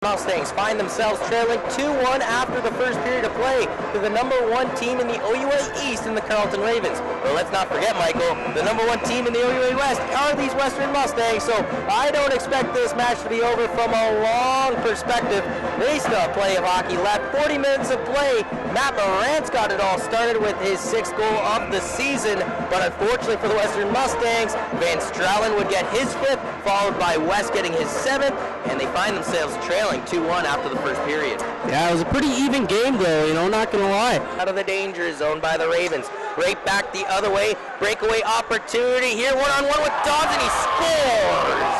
Mustangs find themselves trailing 2-1 after the first period of play to the #1 team in the OUA East in the Carleton Ravens. But let's not forget, Michael, the #1 team in the OUA West are these Western Mustangs, so I don't expect this match to be over from a long perspective. They still have plenty of hockey left. 40 minutes of play. Matt Morantz got it all started with his 6th goal of the season, but unfortunately for the Western Mustangs, Van Stralen would get his 5th, followed by West getting his 7th, and they find themselves trailing 2-1 after the first period. Yeah, it was a pretty even game though, not gonna lie. Out of the danger zone by the Ravens. Right back the other way. Breakaway opportunity here, one-on-one with Dodds, and he scores!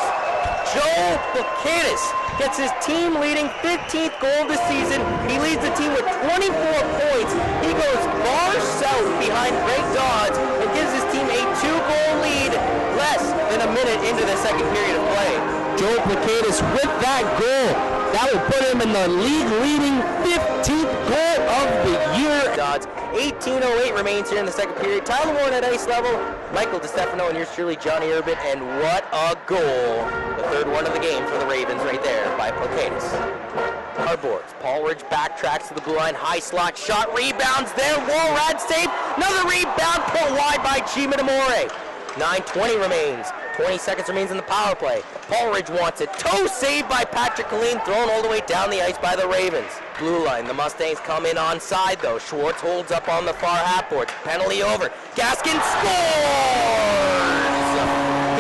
Joe Buchanan gets his team-leading 15th goal of the season. He leads the team with 24 points. He goes far south behind Greg Dodds and gives his team a 2-goal lead less than a minute into the second period of play. Joe Buchanan with that goal, that would put him in the league-leading 15th goal of the year. Dodds, 18:08 remains here in the second period. Tyler Warren at ice level, Michael DiStefano, and yours truly, Johnny Urban, and what a goal. The third one of the game for the Ravens right there by Buchanan. Our boards, Paul Ridge backtracks to the blue line, high slot shot, rebounds there, Walrad save, another rebound put wide by G. Minamore. 9:20 remains. 20 seconds remains in the power play. Paul Ridge wants it. Toe saved by Patrick Colleen, thrown all the way down the ice by the Ravens. Blue line, the Mustangs come in onside though. Schwartz holds up on the far half board. Penalty over. Gaskin scores!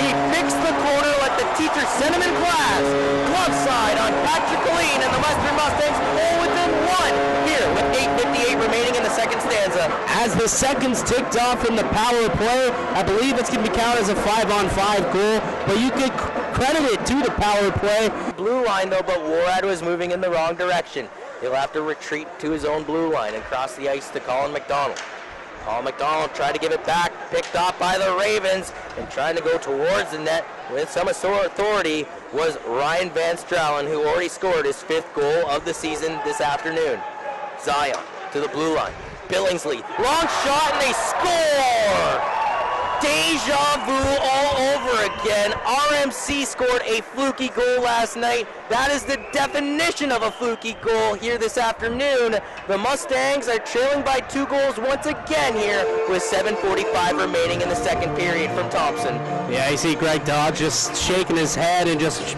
He fixed the corner like the teacher sent him in class. Glove side on Patrick Colleen, and the Western Mustangs pull within 1 here with 8:58 remaining in the second stanza. As the seconds ticked off in the power play, I believe it's going to be counted as a 5-on-5 goal, but you could credit it to the power play. Blue line though, but Warad was moving in the wrong direction. He'll have to retreat to his own blue line and cross the ice to Colin McDonald. Colin McDonald tried to give it back, picked off by the Ravens, and trying to go towards the net with some authority was Ryan Van Stralen, who already scored his 5th goal of the season this afternoon. Zion to the blue line. Billingsley, long shot, and they score! Deja vu all over again. RMC scored a fluky goal last night. That is the definition of a fluky goal here this afternoon. The Mustangs are trailing by 2 goals once again here with 7:45 remaining in the second period from Thompson. Yeah, you see Greg Dodds just shaking his head and just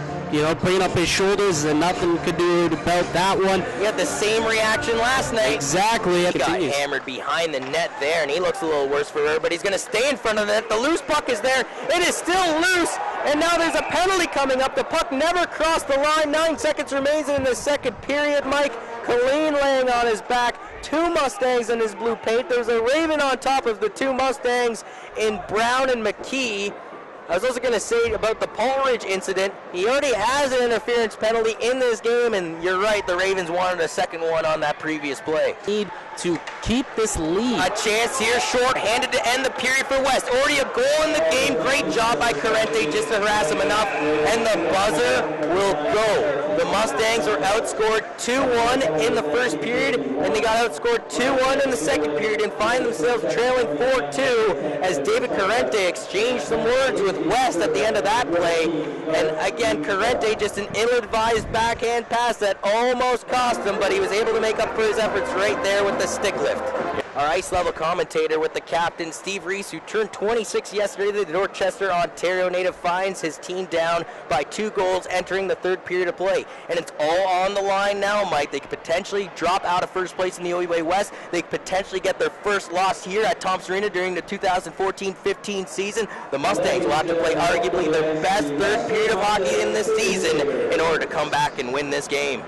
putting up his shoulders, and nothing could do about that one. He had the same reaction last night. Exactly. He got hammered behind the net there, and he looks a little worse for wear, but he's going to stay in front of the net. The loose puck is there. It is still loose, and now there's a penalty coming up. The puck never crossed the line. 9 seconds remains in the second period, Mike. Colleen laying on his back. 2 Mustangs in his blue paint. There's a Raven on top of the 2 Mustangs in Brown and McKee. I was also going to say about the Paul Ridge incident, he already has an interference penalty in this game, and you're right, the Ravens wanted a second one on that previous play. Need to keep this lead. A chance here, short-handed to end the period for West. Already a goal in the game. Great job by Carente just to harass him enough, and the buzzer will go. The Mustangs were outscored 2-1 in the first period, and they got outscored 2-1 in the second period and find themselves trailing 4-2 as David Carente exchanged some words with West at the end of that play. And again, Carente just an ill-advised backhand pass that almost cost him, but he was able to make up for his efforts right there with the stick lift. Our ice level commentator with the captain, Steve Reese, who turned 26 yesterday, the Dorchester, Ontario native, finds his team down by 2 goals entering the third period of play. And it's all on the line now, Mike. They could potentially drop out of first place in the OUA West. They could potentially get their first loss here at Thompson Arena during the 2014-15 season. The Mustangs will have to play arguably their best third period of hockey in this season in order to come back and win this game.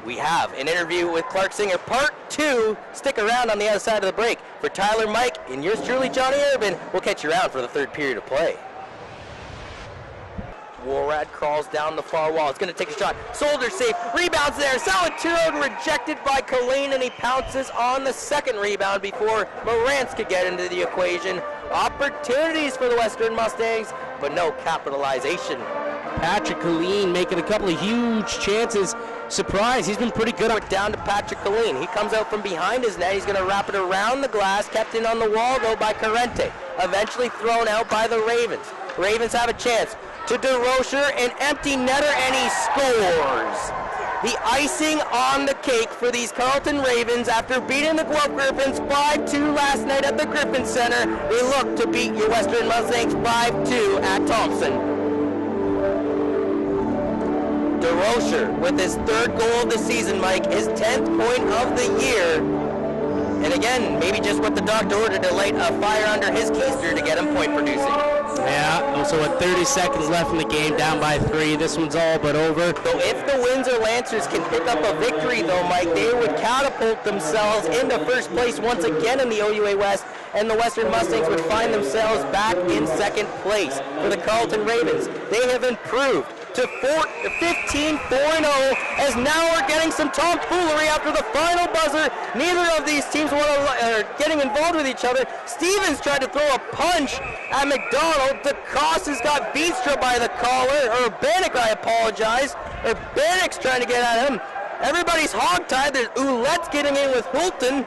We have an interview with Clark Singer, part 2. Stick around on the other side of the break. For Tyler, Mike, and yours truly, Johnny Urban, we'll catch you around for the third period of play. Warrad crawls down the far wall. It's going to take a shot. Soldier safe. Rebounds there. Salaturo rejected by Colleen, and he pounces on the second rebound before Morantz could get into the equation. Opportunities for the Western Mustangs, but no capitalization. Patrick Colleen making a couple of huge chances. Surprise, he's been pretty good. Down to Patrick Colleen. He comes out from behind his net. He's going to wrap it around the glass. Kept in on the wall, though, by Carente. Eventually thrown out by the Ravens. Ravens have a chance to DeRocher, an empty netter, and he scores. the icing on the cake for these Carleton Ravens after beating the Guelph Griffins 5-2 last night at the Griffin Center. They look to beat your Western Mustangs 5-2 at Thompson. DeRocher with his 3rd goal of the season, Mike, his 10th point of the year. And again, maybe just what the doctor ordered to light a fire under his keister to get him point producing. Yeah, also with 30 seconds left in the game, down by 3. This one's all but over. So if the Windsor Lancers can pick up a victory though, Mike, they would catapult themselves into first place once again in the OUA West, and the Western Mustangs would find themselves back in 2nd place. For the Carleton Ravens, they have improved to 15-4-0, as now we're getting some tomfoolery after the final buzzer. Neither of these teams are getting involved with each other. Stevens tried to throw a punch at McDonald. DeCosta's got Beanstra by the collar, or Bannock, I apologize. Or Bannock's trying to get at him. Everybody's hogtied. There's Ouellette's getting in with Hulton.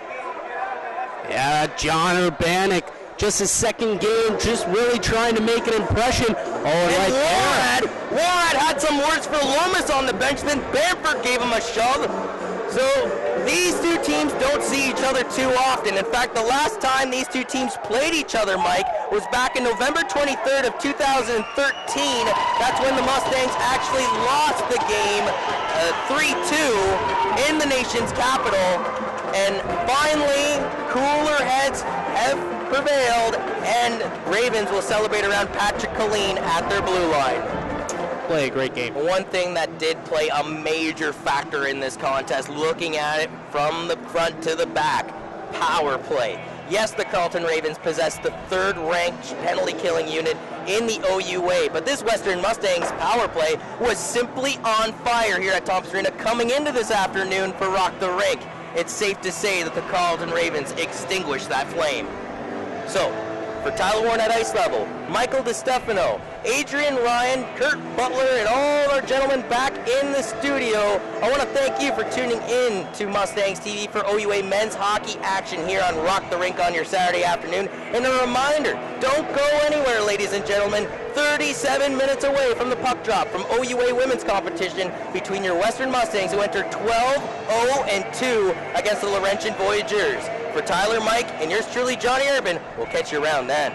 Yeah, John Urbanek, just his 2nd game, just really trying to make an impression. And Warad had some words for Lomas on the bench, then Bamford gave him a shove. So these two teams don't see each other too often. In fact, the last time these two teams played each other, Mike, was back in November 23rd of 2013. That's when the Mustangs actually lost the game 3-2 in the nation's capital. And finally, cooler heads have prevailed, and Ravens will celebrate around Patrick Colleen at their blue line. Play a great game. One thing that did play a major factor in this contest, looking at it from the front to the back, power play. Yes, the Carleton Ravens possess the 3rd-ranked penalty-killing unit in the OUA, but this Western Mustangs power play was simply on fire here at Thompson Arena coming into this afternoon for Rock the Rink. It's safe to say that the Carleton Ravens extinguished that flame. So, for Tyler Warren at ice level, Michael DeStefano, Adrian Ryan, Kurt Butler, and all our gentlemen back in the studio, I want to thank you for tuning in to Mustangs TV for OUA men's hockey action here on Rock the Rink on your Saturday afternoon. And a reminder, don't go anywhere, ladies and gentlemen. 37 minutes away from the puck drop from OUA women's competition between your Western Mustangs, who enter 12-0-2 against the Laurentian Voyageurs. For Tyler, Mike, and yours truly, Johnny Urban, we'll catch you around then.